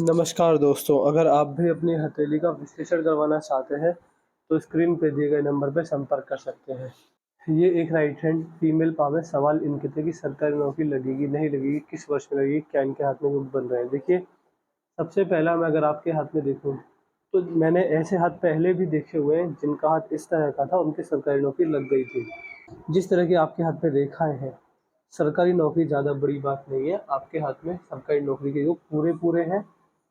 नमस्कार दोस्तों, अगर आप भी अपनी हथेली का विश्लेषण करवाना चाहते हैं, तो स्क्रीन पे दिए गए नंबर पर संपर्क कर सकते हैं। ये एक राइट हैंड फीमेल पाम है। सवाल इनके थे कि सरकारी नौकरी लगेगी, नहीं लगेगी, किस वर्ष में लगेगी, क्या इनके हाथ में योग बन रहे हैं। देखिए, सबसे पहला मैं अगर आपके हाथ में देखूँ, तो मैंने ऐसे हाथ पहले भी देखे हुए हैं जिनका हाथ इस तरह का था, उनकी सरकारी नौकरी लग गई थी। जिस तरह की आपके हाथ में रेखाएँ हैं, सरकारी नौकरी ज़्यादा बड़ी बात नहीं है। आपके हाथ में सरकारी नौकरी के योग पूरे-पूरे हैं।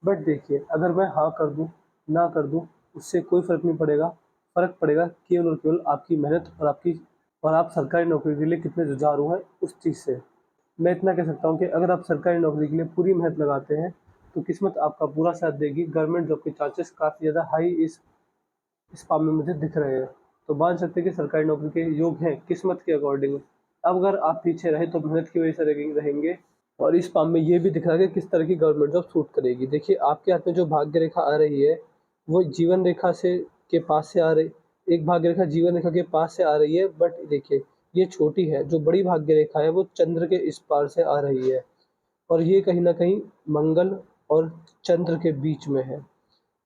बट देखिए, अगर मैं हाँ कर दूँ, ना कर दूँ, उससे कोई फ़र्क नहीं पड़ेगा। फ़र्क पड़ेगा केवल और केवल आपकी मेहनत और आप सरकारी नौकरी के लिए कितने जुझारू हैं, उस चीज़ से। मैं इतना कह सकता हूँ कि अगर आप सरकारी नौकरी के लिए पूरी मेहनत लगाते हैं, तो किस्मत आपका पूरा साथ देगी। गवर्नमेंट जॉब के चांसेस काफ़ी ज़्यादा हाई इस फॉर्म में मुझे दिख रहे हैं। तो मान सकते हैं कि सरकारी नौकरी के योग हैं किस्मत के अकॉर्डिंग। अब अगर आप पीछे रहे तो मेहनत की वजह से रहेंगे। और इस फॉर्म में ये भी दिख रहा है कि किस तरह की गवर्नमेंट जॉब सूट करेगी। देखिए, आपके हाथ में जो भाग्य रेखा आ रही है, वो जीवन रेखा से के पास से आ रही। एक भाग्य रेखा जीवन रेखा के पास से आ रही है, बट देखिए, ये छोटी है। जो बड़ी भाग्य रेखा है वो चंद्र के इस पार से आ रही है, और ये कहीं न कहीं मंगल और चंद्र के बीच में है।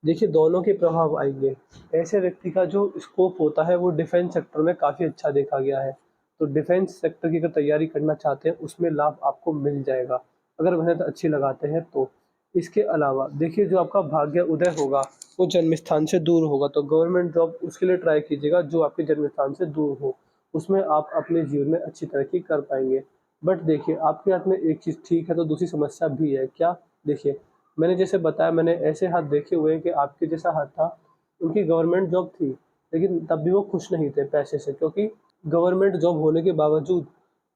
देखिए, दोनों के प्रभाव आएँगे। ऐसे व्यक्ति का जो स्कोप होता है वो डिफेंस सेक्टर में काफ़ी अच्छा देखा गया है। तो डिफेंस सेक्टर की अगर तैयारी करना चाहते हैं, उसमें लाभ आपको मिल जाएगा, अगर मेहनत अच्छी लगाते हैं तो। इसके अलावा देखिए, जो आपका भाग्य उदय होगा, वो जन्म स्थान से दूर होगा, तो गवर्नमेंट जॉब उसके लिए ट्राई कीजिएगा जो आपके जन्म स्थान से दूर हो। उसमें आप अपने जीवन में अच्छी तरक्की कर पाएँगे। बट देखिए, आपके हाथ में एक चीज़ ठीक है तो दूसरी समस्या भी है। क्या? देखिए, मैंने जैसे बताया, मैंने ऐसे हाथ देखे हुए हैं कि आपके जैसा हाथ था, उनकी गवर्नमेंट जॉब थी, लेकिन तब भी वो खुश नहीं थे पैसे से, क्योंकि गवर्नमेंट जॉब होने के बावजूद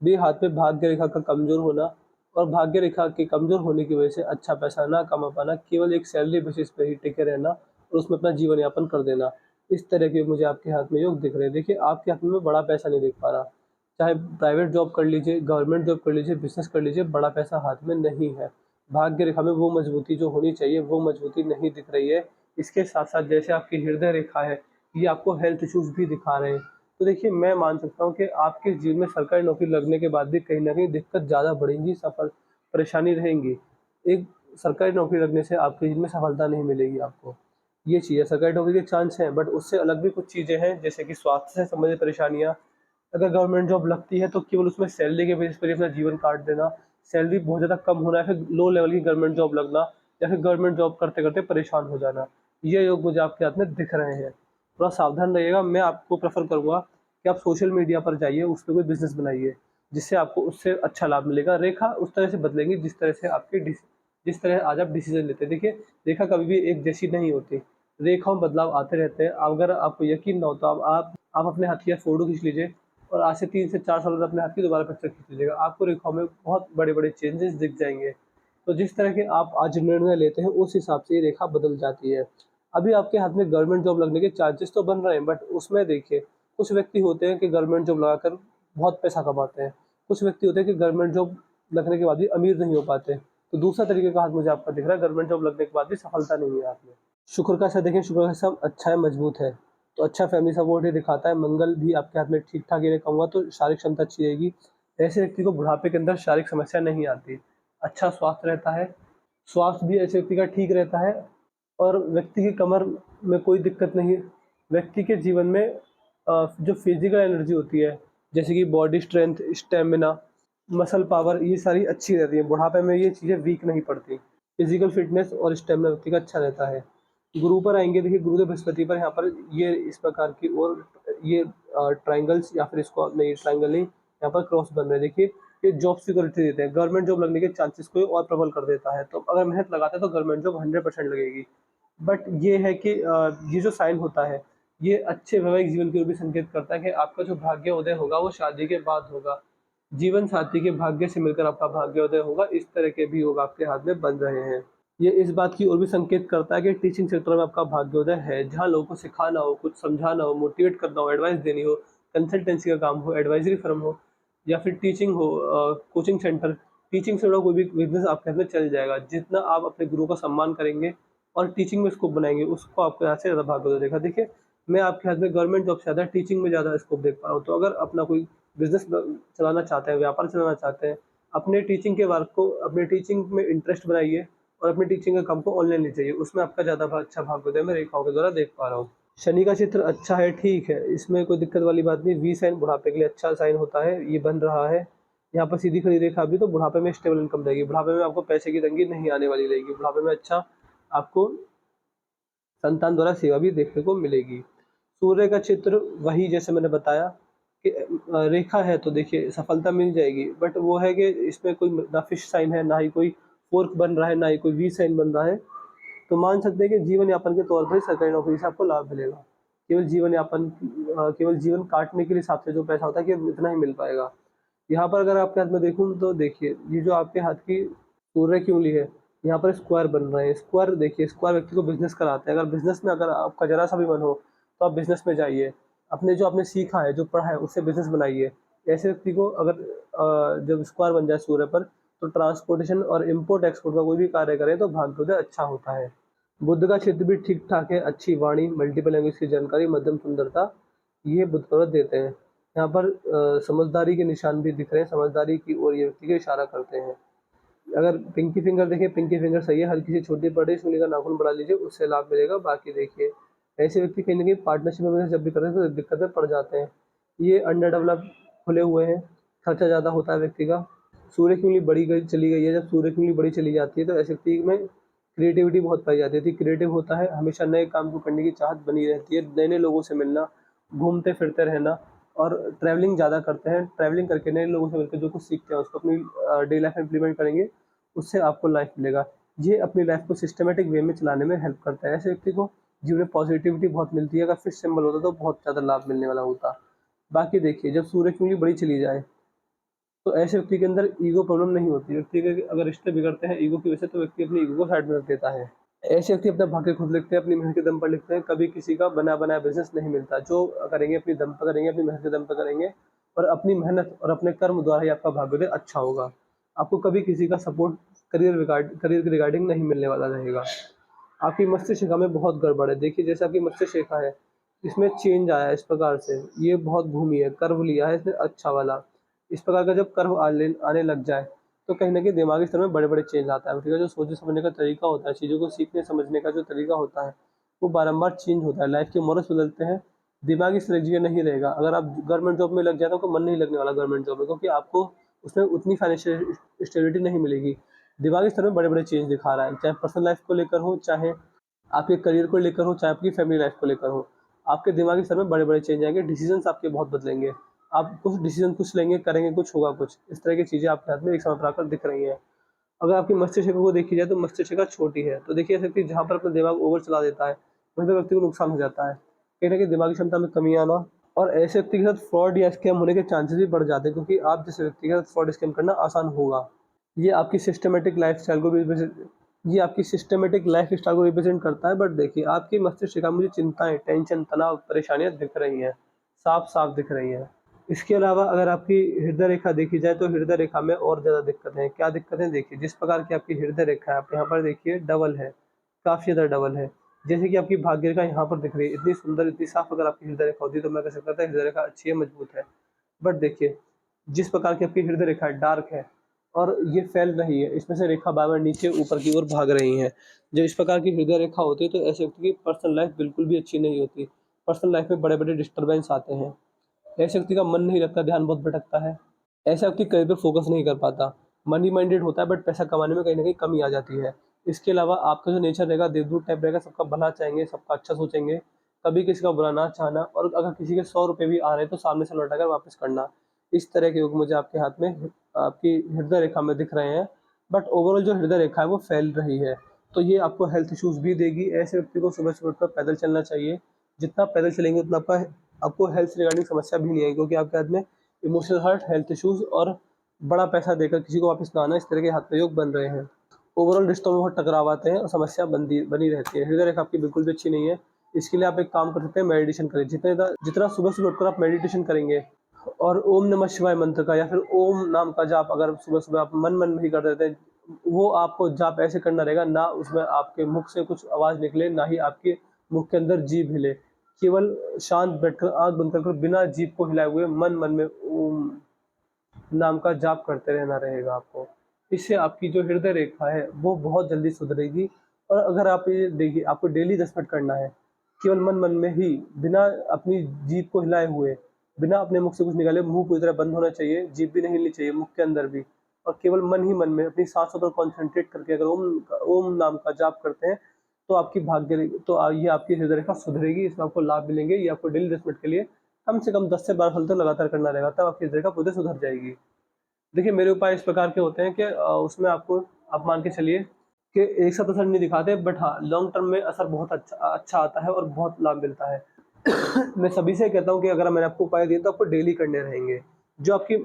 भी हाथ में भाग्य रेखा का कमज़ोर होना, और भाग्य रेखा के कमज़ोर होने की वजह से अच्छा पैसा ना कमा पाना, केवल एक सैलरी बेसिस पे ही टिके रहना और उसमें अपना जीवन यापन कर देना। इस तरह के मुझे आपके हाथ में योग दिख रहे हैं। देखिए, आपके हाथ में मैं बड़ा पैसा नहीं देख पा रहा। चाहे प्राइवेट जॉब कर लीजिए, गवर्नमेंट जॉब कर लीजिए, बिज़नेस कर लीजिए, बड़ा पैसा हाथ में नहीं है। भाग्य रेखा में वो मजबूती जो होनी चाहिए, वो मजबूती नहीं दिख रही है। इसके साथ-साथ जैसे आपकी हृदय रेखा है, ये आपको हेल्थ इश्यूज़ भी दिखा रहे हैं। तो देखिए, मैं मान सकता हूँ कि आपके जीवन में सरकारी नौकरी लगने के बाद भी कहीं न कहीं दिक्कत ज़्यादा बढ़ेंगी, परेशानी रहेंगी। एक सरकारी नौकरी लगने से आपके जीवन में सफलता नहीं मिलेगी आपको। ये चीज़ है, सरकारी नौकरी के चांस हैं, बट उससे अलग भी कुछ चीज़ें हैं, जैसे कि स्वास्थ्य से संबंधित परेशानियाँ। अगर गवर्नमेंट जॉब लगती है तो केवल उसमें सैलरी के बेसिस पर ही अपना जीवन काट देना, सैलरी बहुत ज़्यादा कम होना, या फिर लो लेवल की गवर्नमेंट जॉब लगना, या फिर गवर्नमेंट जॉब करते-करते परेशान हो जाना। ये योग मुझे आपके हाथ में दिख रहे हैं। थोड़ा सावधान रहिएगा। मैं आपको प्रेफ़र करूँगा कि आप सोशल मीडिया पर जाइए, उस पे कोई बिज़नेस बनाइए, जिससे आपको उससे अच्छा लाभ मिलेगा। रेखा उस तरह से बदलेंगी जिस तरह आज आप डिसीज़न लेते हैं। देखिए, रेखा कभी भी एक जैसी नहीं होती। रेखाओं में बदलाव आते रहते हैं। अगर आपको यकीन ना हो तो आप अपने हाथ की एक फ़ोटो खींच लीजिए, और आज से 3 से 4 साल बाद अपने हाथ की दोबारा पिक्चर खींच लीजिएगा। आपको रेखाओं में बहुत बड़े-बड़े चेंजेस दिख जाएँगे। तो जिस तरह के आप आज निर्णय लेते हैं, उस हिसाब से ये रेखा बदल जाती है। अभी आपके हाथ में गवर्नमेंट जॉब लगने के चांसेस तो बन रहे हैं, बट उसमें देखिए, कुछ व्यक्ति होते हैं कि गवर्नमेंट जॉब लगाकर बहुत पैसा कमाते हैं। कुछ व्यक्ति होते हैं कि गवर्नमेंट जॉब लगने के बाद भी अमीर नहीं हो पाते। तो दूसरा तरीके का हाथ मुझे आपका दिख रहा है, गवर्नमेंट जॉब लगने के बाद भी सफलता नहीं है आप में। शुक्र का असर देखें, शुक्र का सब अच्छा है, मजबूत है। तो अच्छा फैमिली सपोर्ट ही दिखाता है। मंगल भी आपके हाथ में ठीक-ठाक ही रखा हुआ, तो शारीरिक क्षमता अच्छी रहेगी। ऐसे व्यक्ति को बुढ़ापे के अंदर शारीरिक समस्या नहीं आती। अच्छा स्वास्थ्य रहता है। स्वास्थ्य भी ऐसे व्यक्ति का ठीक रहता है, और व्यक्ति की कमर में कोई दिक्कत नहीं। व्यक्ति के जीवन में जो फिज़िकल एनर्जी होती है, जैसे कि body strength, stamina, muscle power, ये सारी अच्छी रहती है। बुढ़ापे में ये चीज़ें वीक नहीं पड़ती। फिज़िकल फिटनेस और स्टैमिना व्यक्ति का अच्छा रहता है। गुरु पर आएँगे, देखिए गुरुदेव बृहस्पति पर यहाँ पर ये इस प्रकार की, और ये ट्रायंगल्स, या फिर इसको नहीं, ट्रायंगल नहीं, यहाँ पर क्रॉस बन रहे हैं। देखिए, ये जॉब सिक्योरिटी देते हैं। गवर्नमेंट जॉब लगने के चांसेस को ये और प्रबल कर देता है। तो अगर मेहनत लगाते हैं तो गवर्नमेंट जॉब 100% लगेगी। बट ये है कि ये जो साइन होता है, ये अच्छे वैवाहिक जीवन की ओर भी संकेत करता है कि आपका जो भाग्योदय होगा वो शादी के बाद होगा। जीवन साथी के भाग्य से मिलकर आपका भाग्योदय होगा। इस तरह के भी योग आपके हाथ में बन रहे हैं। ये इस बात की ओर भी संकेत करता है कि टीचिंग सेक्टर में आपका भाग्योदय है, जहाँ लोगों को सिखाना हो, कुछ समझाना हो, मोटिवेट करना हो, एडवाइस देनी हो, कंसल्टेंसी का काम हो, एडवाइज़री फर्म हो, या फिर टीचिंग हो, कोचिंग सेंटर। टीचिंग से जुड़ा कोई भी बिज़नेस आपके हाथ में चल जाएगा। जितना आप अपने गुरु का सम्मान करेंगे और टीचिंग में स्कोप बनाएँगे, उसको आपके हाथ से ज़्यादा भाग्योदय देगा। देखिए, मैं आपके हाथ में गवर्नमेंट जॉब से ज़्यादा टीचिंग में ज़्यादा स्कोप देख पा रहा हूँ। तो अगर अपना कोई बिज़नेस चलाना चाहते हैं, व्यापार चलाना चाहते हैं, अपने टीचिंग में इंटरेस्ट बनाइए, और अपनी टीचिंग का काम को ऑनलाइन ले जाइए, उसमें आपका ज़्यादा अच्छा भाग्योदय मैं रेखाओं के द्वारा देख पा रहा हूँ। शनि का क्षेत्र अच्छा है, ठीक है, इसमें कोई दिक्कत वाली बात नहीं। वी साइन बुढ़ापे के लिए अच्छा साइन होता है, ये बन रहा है। यहाँ पर सीधी खड़ी रेखा भी, तो बुढ़ापे में स्टेबल इनकम रहेगी, बुढ़ापे में आपको पैसे की तंगी नहीं आने वाली रहेगी, बुढ़ापे में अच्छा आपको संतान द्वारा सेवा भी देखने को मिलेगी। सूर्य का क्षेत्र वही जैसे मैंने बताया कि रेखा है तो देखिए सफलता मिल जाएगी, बट वो है कि इसमें कोई ना फिश साइन है, ना ही कोई फोर्क बन रहा है, ना ही कोई वी साइन बन रहा है। तो मान सकते हैं कि जीवन यापन के तौर पर ही सरकारी नौकरी से आपको लाभ मिलेगा। केवल जीवन यापन, केवल जीवन काटने के हिसाब से जो पैसा होता है कि इतना ही मिल पाएगा। यहाँ पर अगर आपके हाथ में देखूँ तो देखिए, ये जो आपके हाथ की सूर्य की उंगली है, यहाँ पर स्क्वायर बन रहे हैं। स्क्वायर देखिए, स्क्वायर व्यक्ति को बिजनेस कराते हैं। अगर बिजनेस में अगर आपका जरा सा भी मन हो तो आप बिजनेस में जाइए, अपने जो आपने सीखा है, जो पढ़ा है, उससे बिजनेस बनाइए। ऐसे व्यक्ति को अगर जब स्क्वायर बन जाए सूर्य पर, तो ट्रांसपोर्टेशन और इम्पोर्ट एक्सपोर्ट का कोई भी कार्य करें तो भाग्योदय अच्छा होता है। बुध का क्षेत्र भी ठीक ठाक है, अच्छी वाणी, मल्टीपल लैंग्वेज की जानकारी, मध्यम सुंदरता, ये बुध प्रवृत्त देते हैं। यहाँ पर समझदारी के निशान भी दिख रहे हैं, समझदारी की ओर ये व्यक्ति को इशारा करते हैं। अगर पिंकी फिंगर देखें, पिंकी फिंगर सही है, हल्की सी छोटी बड़ी उंगली का नाखून बढ़ा लीजिए, उससे लाभ मिलेगा। बाकी देखिए, ऐसे व्यक्ति कहीं ना कहीं पार्टनरशिप में जब भी करते हैं तो दिक्कत में पड़ जाते हैं। ये अंडर डेवलप खुले हुए हैं, खर्चा ज़्यादा होता है व्यक्ति का। सूर्य की उंगली बड़ी गई चली गई है, जब सूर्य की उंगली बड़ी चली जाती है तो ऐसे व्यक्ति में क्रिएटिविटी बहुत पाई जाती है। क्रिएटिव होता है, हमेशा नए काम को करने की चाहत बनी रहती है, नए नए लोगों से मिलना, घूमते फिरते रहना, और ट्रैवलिंग ज़्यादा करते हैं। ट्रैवलिंग करके नए लोगों से मिलकर जो कुछ सीखते हैं उसको अपनी डे लाइफ में इम्प्लीमेंट करेंगे, उससे आपको लाइफ मिलेगा। ये अपनी लाइफ को सिस्टमेटिक वे में चलाने में हेल्प करता है। ऐसे व्यक्ति को जीवन में पॉजिटिविटी बहुत मिलती है। अगर फिश सिंबल होता तो बहुत ज़्यादा लाभ मिलने वाला होता। बाकी देखिए, जब सूर्य की उंगली बड़ी चली जाए तो ऐसे व्यक्ति के अंदर ईगो प्रॉब्लम नहीं होती। व्यक्ति के अगर रिश्ते बिगड़ते हैं ईगो की वजह से, तो व्यक्ति अपनी ईगो को साइड में रख देता है। ऐसे व्यक्ति अपना भाग्य खुद लिखते हैं, अपनी मेहनत के दम पर लिखते हैं। कभी किसी का बना बनाया बिजनेस नहीं मिलता। जो करेंगे अपनी दम पर करेंगे, अपनी मेहनत के दम पर करेंगे, और अपनी मेहनत और अपने कर्म द्वारा ही आपका भाग्योदय अच्छा होगा। आपको कभी किसी का सपोर्ट करियर के रिगार्डिंग नहीं मिलने वाला रहेगा। आपकी मस्तिष्क रेखा में बहुत गड़बड़ है। देखिए, जैसे आपकी मस्तिष्क रेखा है, इसमें चेंज आया है इस प्रकार से, ये बहुत घूमी है, कर्व लिया है इसने अच्छा वाला। इस प्रकार का जब कर्व आने लग जाए तो कहीं न कहीं दिमागी स्तर में बड़े-बड़े चेंज आता है। व्यक्ति का जो सोचने समझने का तरीका होता है, चीज़ों को सीखने समझने का जो तरीका होता है, वो बारंबार चेंज होता है। लाइफ के मोरल्स बदलते हैं, दिमागी स्लेजिया नहीं रहेगा। अगर आप गवर्नमेंट जॉब में लग जाए तो आपका मन नहीं लगने वाला गवर्नमेंट जॉब में, क्योंकि आपको उसमें उतनी फाइनेंशियल स्टेबिलिटी नहीं मिलेगी। दिमागी स्तर में बड़े-बड़े चेंज दिखा रहा है, चाहे पर्सनल लाइफ को लेकर हो, चाहे आपके करियर को लेकर हो, चाहे आपकी फैमिली लाइफ को लेकर हो। आपके दिमागी स्तर में बड़े-बड़े चेंज आएँगे, डिसीज़न्स आपके बहुत बदलेंगे। आप कुछ डिसीज़न कुछ लेंगे, करेंगे कुछ, होगा कुछ। इस तरह की चीज़ें आपके हाथ में एक समय पर आकर दिख रही हैं। अगर आपकी मस्तिष्क रेखा को देखी जाए तो मस्तिष्क रेखा छोटी है। तो देखिए, ऐसे व्यक्ति जहाँ पर अपना दिमाग ओवर चला देता है, वहीं पे व्यक्ति को नुकसान हो जाता है। कहीं न कहीं दिमागी क्षमता में कमी आना, और ऐसे व्यक्ति के साथ फ्रॉड या स्कैम होने के चांसेस भी बढ़ जाते हैं, क्योंकि आप जैसे व्यक्ति के साथ फ्रॉड स्कैम करना आसान होगा। ये आपकी सिस्टमैटिक लाइफ़स्टाइल को भी ये आपकी सिस्टमैटिक लाइफ़स्टाइल को रिप्रेज़ेंट करता है। बट देखिए, आपकी मस्तिष्क रेखा में मुझे चिंताएँ, टेंशन, तनाव, परेशानियाँ दिख रही हैं, साफ-साफ दिख रही हैं। इसके अलावा अगर आपकी हृदय रेखा देखी जाए तो हृदय रेखा में और ज़्यादा दिक्कतें हैं। क्या दिक्कतें? देखिए, जिस प्रकार की आपकी हृदय रेखा है, आप यहाँ पर देखिए डबल है, काफ़ी ज़्यादा डबल है। जैसे कि आपकी भाग्य रेखा यहाँ पर दिख रही है, इतनी सुंदर, इतनी साफ अगर आपकी हृदय रेखा होती तो मैं कह सकता था हृदय रेखा अच्छी है, मजबूत है। बट देखिए, जिस प्रकार की आपकी हृदय रेखा है, डार्क है, और ये फैल रही है, इसमें से रेखा बार-बार नीचे ऊपर की ओर भाग रही हैं। जब इस प्रकार की हृदय रेखा होती है तो ऐसे व्यक्ति की पर्सनल लाइफ़ बिल्कुल भी अच्छी नहीं होती। पर्सनल लाइफ़ में बड़े-बड़े डिस्टर्बेंस आते हैं। ऐसे व्यक्ति का मन नहीं लगता, ध्यान बहुत भटकता है। ऐसा व्यक्ति करियर पे फ़ोकस नहीं कर पाता। मनी माइंडेड होता है, बट पैसा कमाने में कहीं न कहीं कमी आ जाती है। इसके अलावा आपका जो नेचर रहेगा देवदूत टाइप रहेगा, सबका भला चाहेंगे, सबका अच्छा सोचेंगे, कभी किसी का बुरा ना चाहना, और अगर किसी के ₹100 भी आ रहे हैं तो सामने से लौटाकर वापस करना। इस तरह के योग मुझे आपके हाथ में आपकी हृदय रेखा में दिख रहे हैं। बट ओवरऑल जो हृदय रेखा है वो फैल रही है, तो ये आपको हेल्थ इश्यूज़ भी देगी। ऐसे व्यक्ति को सुबह-सुबह उठकर पैदल चलना चाहिए। जितना पैदल चलेंगे उतना आपको हेल्थ से रिगार्डिंग समस्या भी नहीं आएगी, क्योंकि आपके हाथ में इमोशनल हर्ट, हेल्थ इश्यूज़ और बड़ा पैसा देकर किसी को वापस ना आना, इस तरह के हाथ में योग बन रहे हैं। ओवरऑल रिश्तों में बहुत टकराव आते हैं और समस्या बनी रहती है। हृदय रेखा आपकी बिल्कुल भी अच्छी नहीं है। इसके लिए आप एक काम कर सकते हैं, मेडिटेशन करें। जितना सुबह-सुबह उठकर आप मेडिटेशन करेंगे और ओम नमः शिवाय मंत्र का या फिर ओम नाम का जाप अगर सुबह-सुबह आप मन-मन में ही कर देते हैं, वो आपको जाप ऐसे करना रहेगा, ना उसमें आपके मुख से कुछ आवाज़ निकले, ना ही आपके मुख के अंदर जीभ हिले। केवल शांत बैठकर, आँख बंद कर बिना जीभ को हिलाए हुए मन-मन में ओम नाम का जाप करते रहना रहेगा आपको। इससे आपकी जो हृदय रेखा है वो बहुत जल्दी सुधरेगी। और अगर आप ये देखिए, आपको डेली 10 मिनट करना है, केवल मन-मन में ही, बिना अपनी जीभ को हिलाए हुए, बिना अपने मुख से कुछ निकाले, मुँह पूरी तरह बंद होना चाहिए, जीभ भी नहीं हिलनी चाहिए मुख के अंदर भी, और केवल मन ही मन में अपनी सांसों पर कॉन्संट्रेट करके अगर ओम नाम का जाप करते हैं, तो आपकी भाग्य रे तो ये आपकी हृदय रेखा सुधरेगी, इसमें आपको लाभ मिलेंगे। ये आपको डेली 10 मिनट के लिए कम से कम 10 से 12 साल तक लगातार करना रहेगा, तब आपकी हृदय रेखा पूरी सुधर जाएगी। देखिए, मेरे उपाय इस प्रकार के होते हैं कि उसमें आपको, आप मान के चलिए कि एक साथ असर नहीं दिखाते, बट हाँ, लॉन्ग टर्म में असर बहुत अच्छा अच्छा आता है और बहुत लाभ मिलता है। मैं सभी से कहता हूँ कि अगर मैंने आपको उपाय दिए तो आपको डेली करने रहेंगे। जो आपकी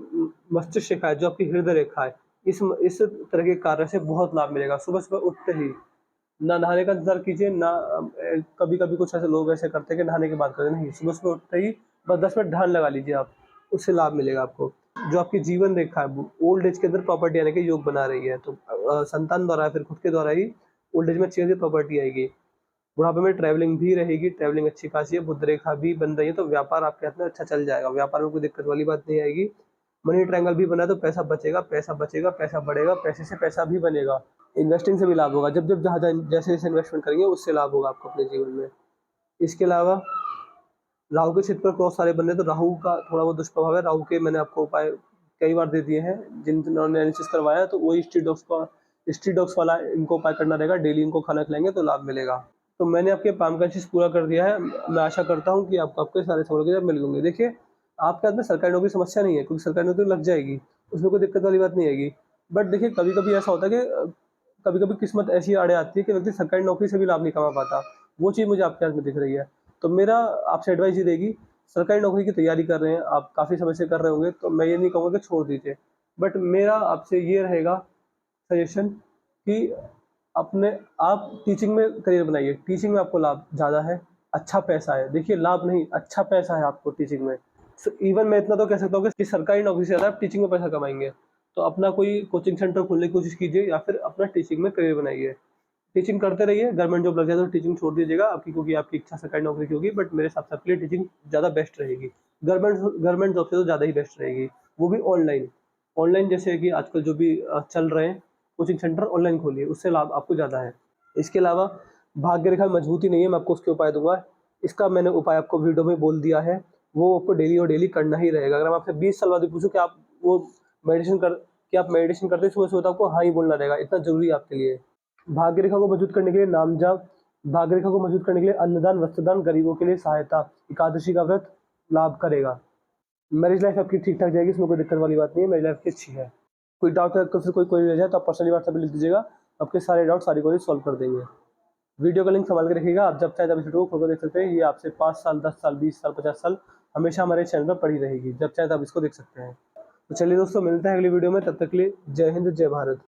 मस्तिष्क रेखा है, जो आपकी हृदय रेखा है, इस तरह के कार्य से बहुत लाभ मिलेगा। सुबह-सुबह उठते ही ना नहाने का इंतज़ार कीजिए, ना कभी-कभी कुछ ऐसे लोग ऐसे करते हैं कि नहाने के बाद करते हैं, नहीं, सुबह-सुबह उठते ही बस 10 मिनट ध्यान लगा लीजिए आप, उससे लाभ मिलेगा आपको। जो आपकी जीवन रेखा है, वो ओल्ड एज के अंदर प्रॉपर्टी आने के योग बना रही है, तो संतान द्वारा या फिर खुद के द्वारा ही ओल्ड एज में अच्छी खासी प्रॉपर्टी आएगी। बुढ़ापे में ट्रैवलिंग भी रहेगी, ट्रैवलिंग अच्छी खासी है, बुध रेखा भी बन रही है, तो व्यापार आपके हाथ में अच्छा चल जाएगा, व्यापार में कोई दिक्कत वाली बात नहीं आएगी। मनी ट्रायंगल भी बना है, तो पैसा बचेगा, पैसा बचेगा, पैसा बढ़ेगा, पैसे से पैसा भी बनेगा। इन्वेस्टिंग से भी लाभ होगा, जब-जब जहाँ-जहाँ जैसे-जैसे इन्वेस्टमेंट करेंगे उससे लाभ होगा आपको अपने जीवन में। इसके अलावा राहु के क्षेत्र पर क्रॉस सारे बन रहे हैं, तो राहु का थोड़ा बहुत दुष्प्रभाव है। राहु के मैंने आपको उपाय कई बार दे दिए हैं, जिन्होंने एनालिसिस करवाया है, तो वही स्ट्रीट डॉग्स वाला इनको उपाय करना रहेगा, डेली इनको खाना खिलाएँगे तो लाभ मिलेगा। तो मैंने आपके पाम-का-चीज़ पूरा कर दिया है। मैं आशा करता हूँ कि आपको आपके सारे सवालों के जवाब मिल होंगे। देखिए, आपके हाथ में सरकारी नौकरी की समस्या नहीं है, क्योंकि सरकारी नौकरी लग जाएगी, उसमें कोई दिक्कत वाली बात नहीं आएगी। बट देखिए, कभी-कभी ऐसा होता है कि कभी-कभी किस्मत ऐसी आड़े आती है कि व्यक्ति सरकारी नौकरी से भी लाभ नहीं कमा पाता। वो चीज़ मुझे आपके हाथ में दिख रही है। तो मेरा आपसे एडवाइस ये रहेगी, सरकारी नौकरी की तैयारी कर रहे हैं, आप काफ़ी समय से कर रहे होंगे, तो मैं ये नहीं कहूँगा कि छोड़ दीजिए। बट मेरा आपसे ये रहेगा सजेशन कि अपने आप टीचिंग में करियर बनाइए। टीचिंग में आपको लाभ ज़्यादा है, अच्छा पैसा है। देखिए, लाभ नहीं, अच्छा पैसा है आपको टीचिंग में। इवन मैं इतना तो कह सकता हूँ कि सरकारी नौकरी से ज़्यादा आप टीचिंग में पैसा कमाएँगे। तो अपना कोई कोचिंग सेंटर खोलने की कोशिश कीजिए, या फिर अपना टीचिंग में करियर बनाइए। टीचिंग करते रहिए, गवर्नमेंट जॉब लग जाए तो टीचिंग छोड़ दीजिएगा आपकी, क्योंकि आपकी इच्छा सरकारी नौकरी की होगी, बट मेरे हिसाब से आपके लिए टीचिंग ज़्यादा बेस्ट रहेगी। गवर्नमेंट जॉब से तो ज़्यादा ही बेस्ट रहेगी, वो भी ऑनलाइन। ऑनलाइन जैसे कि आजकल जो भी चल रहे हैं, कोचिंग सेंटर ऑनलाइन खोलिए, उससे लाभ आपको ज़्यादा है। इसके अलावा भाग्य रेखा में मजबूती नहीं है, मैं आपको उसके उपाय दूँगा। इसका मैंने उपाय आपको वीडियो में बोल दिया है, वो आपको डेली और डेली करना ही रहेगा। अगर मैं आपसे 20 साल बाद भी पूछूँ कि आप वो मेडिटेशन करते हैं सुबह-सुबह, तो आपको हाँ ही बोलना रहेगा, इतना ज़रूरी है आपके लिए। भाग्य रेखा को मजबूत करने के लिए नाम जाप, भाग्य रेखा को मजबूत करने के लिए अन्नदान, वस्त्रदान, गरीबों के लिए सहायता, एकादशी का व्रत लाभ करेगा। मैरिज लाइफ आपकी ठीक-ठाक जाएगी, इसमें कोई दिक्कत वाली बात नहीं है, मैरिज लाइफ आपकी अच्छी है। कोई डाउट है, फिर कोई क्वेरी रह जाए तो आप पर्सनली व्हाट्सएप पे लिख दीजिएगा, आपके सारे डाउट, सारी क्वेरी सॉल्व कर देंगे। वीडियो का लिंक संभाल के रखिएगा, आप जब चाहे तब इस वीडियो को खोल कर देख सकते हैं। ये आपसे 5 साल, 10 साल, 20 साल, 50 साल हमेशा हमारे चैनल पर पड़ी रहेगी, जब चाहे तब इसको देख सकते हैं। तो चलिए दोस्तों, मिलते हैं अगली वीडियो में, तब तक के लिए जय हिंद, जय भारत।